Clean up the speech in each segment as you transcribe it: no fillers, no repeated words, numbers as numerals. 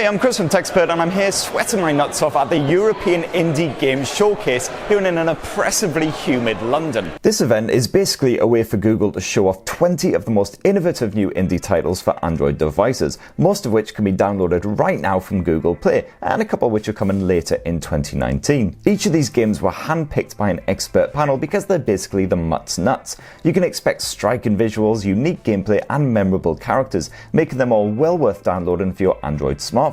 Hey, I'm Chris from TechSpert and I'm here sweating my nuts off at the European Indie Games Showcase here in an oppressively humid London. This event is basically a way for Google to show off 20 of the most innovative new indie titles for Android devices, most of which can be downloaded right now from Google Play, and a couple which are coming later in 2019. Each of these games were handpicked by an expert panel because they're basically the mutt's nuts. You can expect striking visuals, unique gameplay and memorable characters, making them all well worth downloading for your Android smartphone.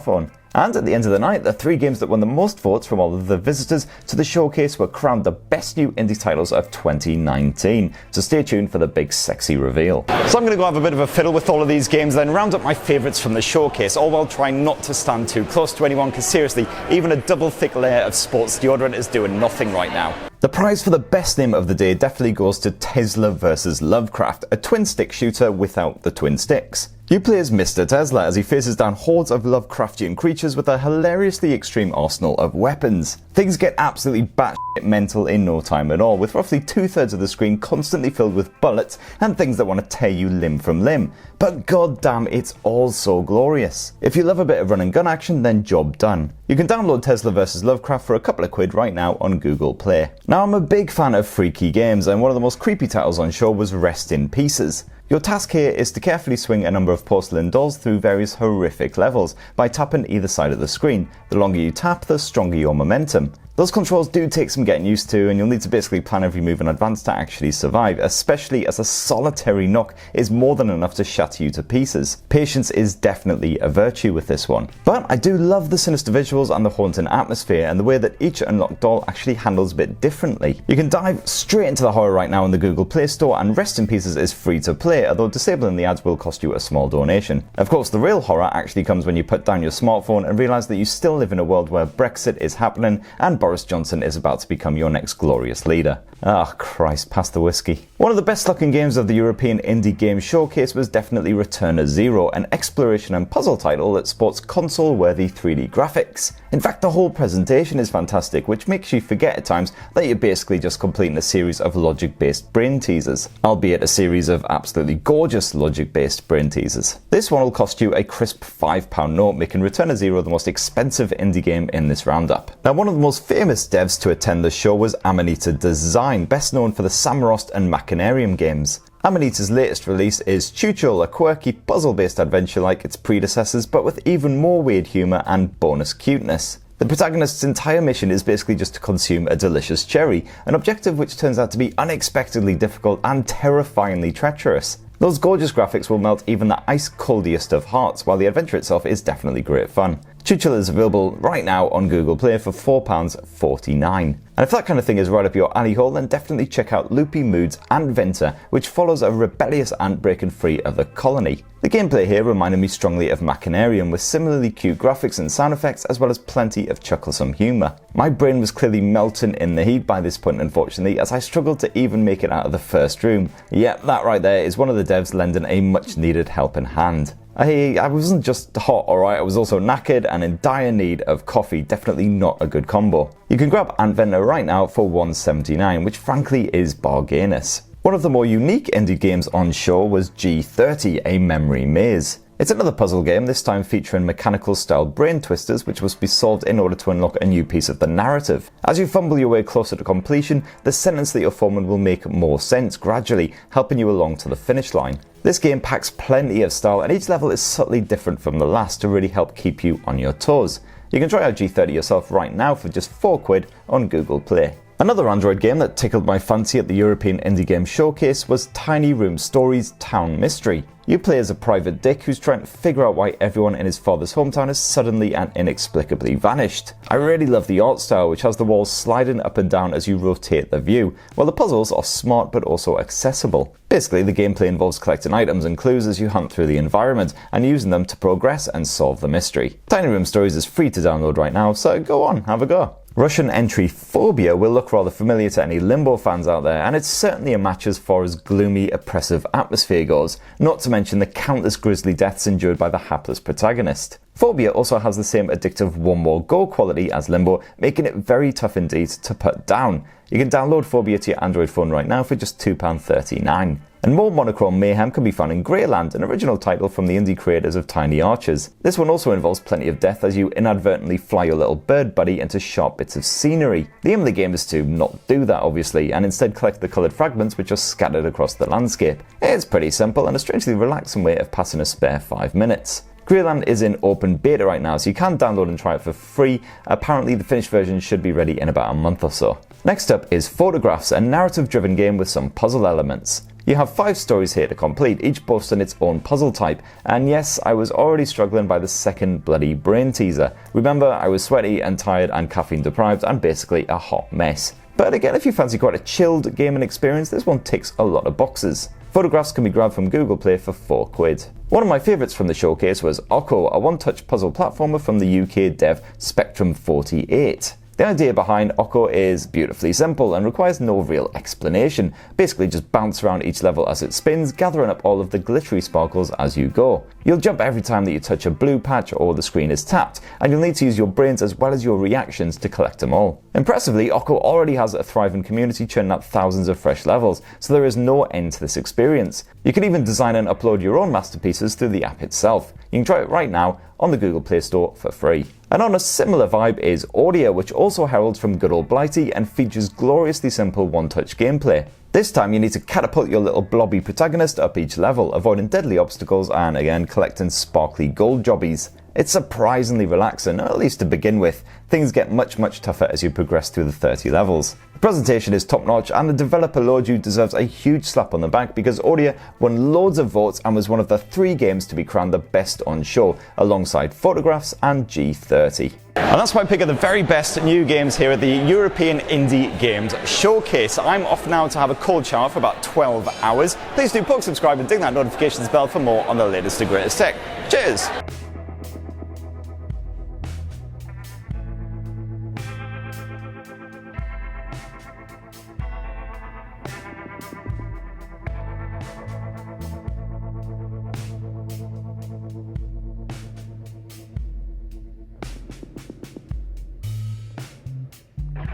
And at the end of the night, the three games that won the most votes from all of the visitors to the showcase were crowned the best new indie titles of 2019. So stay tuned for the big sexy reveal. So I'm going to go have a bit of a fiddle with all of these games, then round up my favourites from the showcase, all while trying not to stand too close to anyone, because seriously, even a double thick layer of sports deodorant is doing nothing right now. The prize for the best name of the day definitely goes to Tesla vs Lovecraft, a twin-stick shooter without the twin sticks. You play as Mr. Tesla as he faces down hordes of Lovecraftian creatures with a hilariously extreme arsenal of weapons. Things get absolutely batshit mental in no time at all, with roughly 2/3 of the screen constantly filled with bullets and things that want to tear you limb from limb. But goddamn, it's all so glorious. If you love a bit of run and gun action, then job done. You can download Tesla vs Lovecraft for a couple of quid right now on Google Play. Now, I'm a big fan of freaky games, and one of the most creepy titles on show was Rest in Pieces. Your task here is to carefully swing a number of porcelain dolls through various horrific levels by tapping either side of the screen. The longer you tap, the stronger your momentum. Those controls do take some getting used to, and you'll need to basically plan every move in advance to actually survive, especially as a solitary knock is more than enough to shatter you to pieces. Patience is definitely a virtue with this one. But I do love the sinister visuals and the haunting atmosphere, and the way that each unlocked doll actually handles a bit differently. You can dive straight into the horror right now in the Google Play Store, and Rest in Pieces is free to play, although disabling the ads will cost you a small donation. Of course, the real horror actually comes when you put down your smartphone and realise that you still live in a world where Brexit is happening and Boris Johnson is about to become your next glorious leader. Ah, Christ, pass the whiskey. One of the best looking games of the European Indie Games Showcase was definitely Return to Zero, an exploration and puzzle title that sports console-worthy 3D graphics. In fact, the whole presentation is fantastic, which makes you forget at times that you're basically just completing a series of logic-based brain teasers, albeit a series of absolutely gorgeous logic-based brain teasers. This one will cost you a crisp £5 note, making Return to Zero the most expensive indie game in this roundup. Now, one of the most famous devs to attend the show was Amanita Design, best known for the Samorost and Machinarium games. Amanita's latest release is Chuchel, a quirky puzzle-based adventure like its predecessors, but with even more weird humour and bonus cuteness. The protagonist's entire mission is basically just to consume a delicious cherry, an objective which turns out to be unexpectedly difficult and terrifyingly treacherous. Those gorgeous graphics will melt even the ice-coldiest of hearts, while the adventure itself is definitely great fun. Chuchel is available right now on Google Play for £4.49. And if that kind of thing is right up your alley hole, then definitely check out Loopy Mood's AntVentor, which follows a rebellious ant breaking free of the colony. The gameplay here reminded me strongly of Machinarium, with similarly cute graphics and sound effects, as well as plenty of chucklesome humour. My brain was clearly melting in the heat by this point, unfortunately, as I struggled to even make it out of the first room. Yep, that right there is one of the devs lending a much needed helping hand. I wasn't just hot, alright, I was also knackered and in dire need of coffee, definitely not a good combo. You can grab AntVentor right now for $1.79, which frankly is bargainous. One of the more unique indie games on show was G30 A Memory Maze. It's another puzzle game, this time featuring mechanical style brain twisters which must be solved in order to unlock a new piece of the narrative. As you fumble your way closer to completion, the sentence that you're forming will make more sense gradually, helping you along to the finish line. This game packs plenty of style, and each level is subtly different from the last to really help keep you on your toes. You can try out G30 yourself right now for just £4 on Google Play. Another Android game that tickled my fancy at the European Indie Game Showcase was Tiny Room Stories Town Mystery. You play as a private dick who's trying to figure out why everyone in his father's hometown has suddenly and inexplicably vanished. I really love the art style, which has the walls sliding up and down as you rotate the view, while the puzzles are smart but also accessible. Basically, the gameplay involves collecting items and clues as you hunt through the environment and using them to progress and solve the mystery. Tiny Room Stories is free to download right now, so go on, have a go. Russian entry Fobia will look rather familiar to any Limbo fans out there, and it's certainly a match as far as gloomy, oppressive atmosphere goes, not to mention the countless grisly deaths endured by the hapless protagonist. Fobia also has the same addictive one more go quality as Limbo, making it very tough indeed to put down. You can download Fobia to your Android phone right now for just £2.39. And more monochrome mayhem can be found in Grayland, an original title from the indie creators of Tiny Archers. This one also involves plenty of death as you inadvertently fly your little bird buddy into sharp bits of scenery. The aim of the game is to not do that obviously, and instead collect the coloured fragments which are scattered across the landscape. It's pretty simple and a strangely relaxing way of passing a spare 5 minutes. Grayland is in open beta right now, so you can download and try it for free. Apparently the finished version should be ready in about a month or so. Next up is Photographs, a narrative-driven game with some puzzle elements. You have 5 stories here to complete, each boasting its own puzzle type, and yes, I was already struggling by the second bloody brain teaser. Remember, I was sweaty and tired and caffeine deprived and basically a hot mess. But again, if you fancy quite a chilled gaming experience, this one ticks a lot of boxes. Photographs can be grabbed from Google Play for £4. One of my favourites from the showcase was Okko, a one-touch puzzle platformer from the UK dev Spectrum 48. The idea behind Okko is beautifully simple and requires no real explanation. Basically just bounce around each level as it spins, gathering up all of the glittery sparkles as you go. You'll jump every time that you touch a blue patch or the screen is tapped, and you'll need to use your brains as well as your reactions to collect them all. Impressively, Okko already has a thriving community churning out thousands of fresh levels, so there is no end to this experience. You can even design and upload your own masterpieces through the app itself. You can try it right now on the Google Play Store for free. And on a similar vibe is Ordia, which also heralds from good old Blighty and features gloriously simple one-touch gameplay. This time you need to catapult your little blobby protagonist up each level, avoiding deadly obstacles and again collecting sparkly gold jobbies. It's surprisingly relaxing, at least to begin with. Things get much tougher as you progress through the 30 levels. The presentation is top notch and the developer Loju deserves a huge slap on the back because Ordia won loads of votes and was one of the 3 games to be crowned the best on show, alongside Photographs and G30. And that's my pick of the very best new games here at the European Indie Games Showcase. I'm off now to have a cold shower for about 12 hours. Please do poke, subscribe and ding that notifications bell for more on the latest and greatest tech. Cheers!